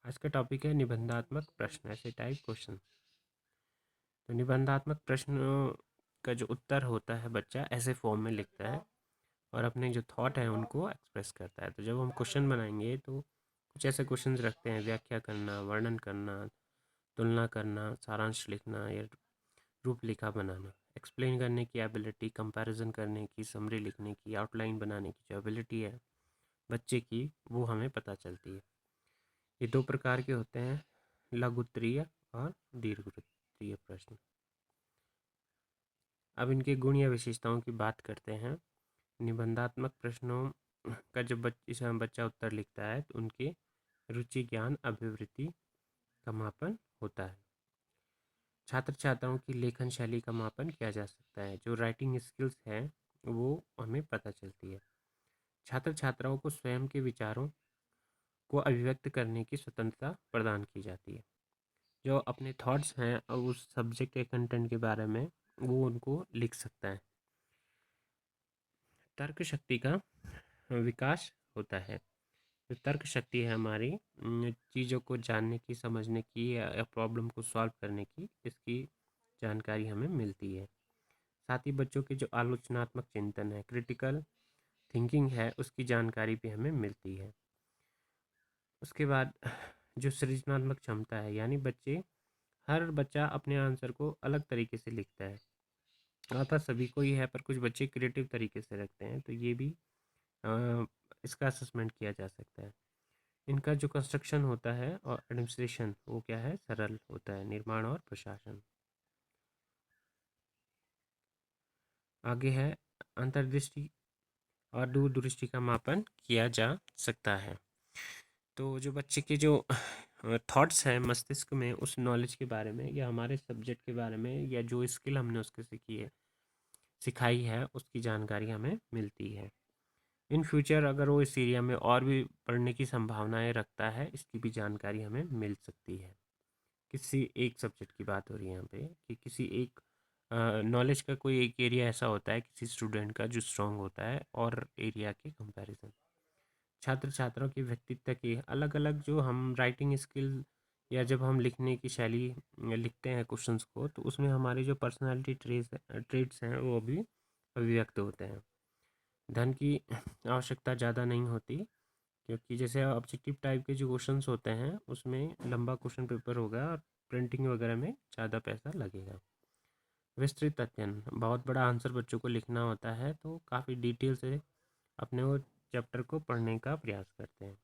आज का टॉपिक है निबंधात्मक प्रश्न, ऐसे टाइप क्वेश्चन। तो निबंधात्मक प्रश्नों का जो उत्तर होता है बच्चा ऐसे फॉर्म में लिखता है और अपने जो थॉट है उनको एक्सप्रेस करता है। तो जब हम क्वेश्चन बनाएंगे तो कुछ ऐसे क्वेश्चन रखते हैं: व्याख्या करना, वर्णन करना, तुलना करना, सारांश लिखना या रूपरेखा बनाना, एक्सप्लेन करने की एबिलिटी, कंपैरिजन करने की, समरी लिखने की, आउटलाइन बनाने की जो एबिलिटी है बच्चे की, वो हमें पता चलती है। ये दो प्रकार के होते हैं, लघु उत्तरीय और दीर्घ उत्तरीय प्रश्न। अब इनके गुण या विशेषताओं की बात करते हैं। निबंधात्मक प्रश्नों का जब बच्चा उत्तर लिखता है तो उनके रुचि, ज्ञान, अभिवृत्ति का मापन होता है। छात्र छात्राओं की लेखन शैली का मापन किया जा सकता है। जो राइटिंग स्किल्स है वो हमें पता चलती है। छात्र छात्राओं को स्वयं के विचारों को अभिव्यक्त करने की स्वतंत्रता प्रदान की जाती है। जो अपने थॉट्स हैं और उस सब्जेक्ट के कंटेंट के बारे में वो उनको लिख सकता है। तर्क शक्ति का विकास होता है। जो तर्क शक्ति है हमारी, चीज़ों को जानने की, समझने की या प्रॉब्लम को सॉल्व करने की, इसकी जानकारी हमें मिलती है। साथ ही बच्चों के जो आलोचनात्मक चिंतन है, क्रिटिकल थिंकिंग है, उसकी जानकारी भी हमें मिलती है। उसके बाद जो सृजनात्मक क्षमता है, यानी हर बच्चा अपने आंसर को अलग तरीके से लिखता है। आता सभी को ही है पर कुछ बच्चे क्रिएटिव तरीके से रखते हैं, तो ये भी इसका असेसमेंट किया जा सकता है। इनका जो कंस्ट्रक्शन होता है और एडमिनिस्ट्रेशन वो क्या है, सरल होता है, निर्माण और प्रशासन। आगे है अंतर्दृष्टि और दूरदृष्टि का मापन किया जा सकता है। तो जो बच्चे के जो थॉट्स हैं मस्तिष्क में, उस नॉलेज के बारे में या हमारे सब्जेक्ट के बारे में या जो स्किल हमने उसके सिखाई है उसकी जानकारी हमें मिलती है। इन फ्यूचर अगर वो इस एरिया में और भी पढ़ने की संभावनाएं रखता है, इसकी भी जानकारी हमें मिल सकती है। किसी एक सब्जेक्ट की बात हो रही है यहाँ पे कि किसी एक नॉलेज का कोई एक एरिया ऐसा होता है किसी स्टूडेंट का जो स्ट्रांग होता है और एरिया के कंपैरिजन। छात्र छात्राओं की व्यक्तित्व के अलग अलग जो हम राइटिंग स्किल या जब हम लिखने की शैली लिखते हैं क्वेश्चंस को, तो उसमें हमारे जो पर्सनालिटी ट्रेड्स हैं वो भी अभिव्यक्त होते हैं। धन की आवश्यकता ज़्यादा नहीं होती, क्योंकि जैसे ऑब्जेक्टिव टाइप के जो क्वेश्चंस होते हैं उसमें लंबा क्वेश्चन पेपर होगा और प्रिंटिंग वगैरह में ज़्यादा पैसा लगेगा। विस्तृत अध्ययन, बहुत बड़ा आंसर बच्चों को लिखना होता है तो काफ़ी डिटेल से अपने वो चैप्टर को पढ़ने का प्रयास करते हैं।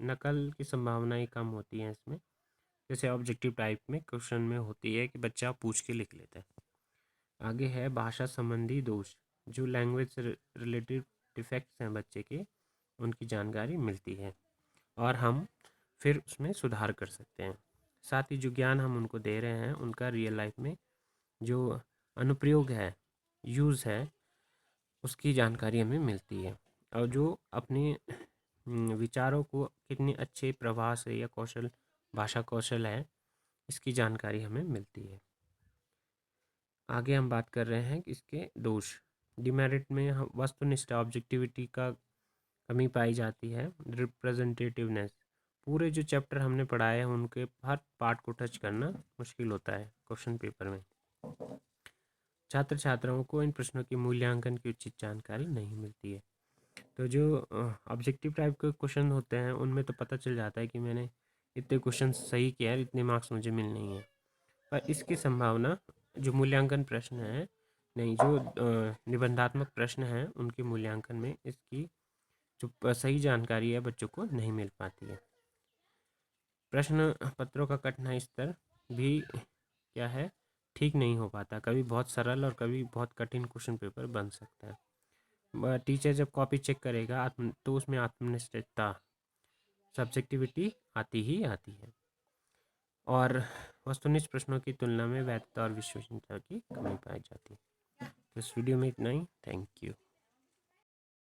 नकल की संभावनाएं कम होती हैं इसमें, जैसे ऑब्जेक्टिव टाइप में क्वेश्चन में होती है कि बच्चा पूछ के लिख लेता है। आगे है भाषा संबंधी दोष, जो लैंग्वेज से रिलेटेड डिफेक्ट्स हैं बच्चे के, उनकी जानकारी मिलती है और हम फिर उसमें सुधार कर सकते हैं। साथ ही जो ज्ञान हम उनको दे रहे हैं उनका रियल लाइफ में जो अनुप्रयोग है, यूज़ है, उसकी जानकारी हमें मिलती है। और जो अपने विचारों को कितने अच्छे प्रवाह से या भाषा कौशल है, इसकी जानकारी हमें मिलती है। आगे हम बात कर रहे हैं कि इसके दोष। डिमेरिट में हम वस्तुनिष्ठ ऑब्जेक्टिविटी का कमी पाई जाती है। रिप्रेजेंटेटिवनेस, पूरे जो चैप्टर हमने पढ़ाए हैं उनके हर पार्ट को टच करना मुश्किल होता है क्वेश्चन पेपर में। छात्र छात्राओं को इन प्रश्नों के मूल्यांकन की उचित जानकारी नहीं मिलती है। तो जो ऑब्जेक्टिव टाइप के क्वेश्चन होते हैं उनमें तो पता चल जाता है कि मैंने इतने क्वेश्चन सही किया है, इतने मार्क्स मुझे मिलने ही हैं। पर इसकी संभावना जो मूल्यांकन प्रश्न है, नहीं, जो निबंधात्मक प्रश्न हैं उनके मूल्यांकन में इसकी जो सही जानकारी है बच्चों को नहीं मिल पाती है। प्रश्न पत्रों का कठिनाई स्तर भी क्या है, ठीक नहीं हो पाता। कभी बहुत सरल और कभी बहुत कठिन क्वेश्चन पेपर बन सकता है। टीचर जब कॉपी चेक करेगा तो उसमें आत्मनिष्ठता, सब्जेक्टिविटी आती ही आती है। और वस्तुनिष्ठ प्रश्नों की तुलना में वैधता और विश्वसनीयता की कमी पाई जाती है। तो इस वीडियो में इतना ही। Thank you.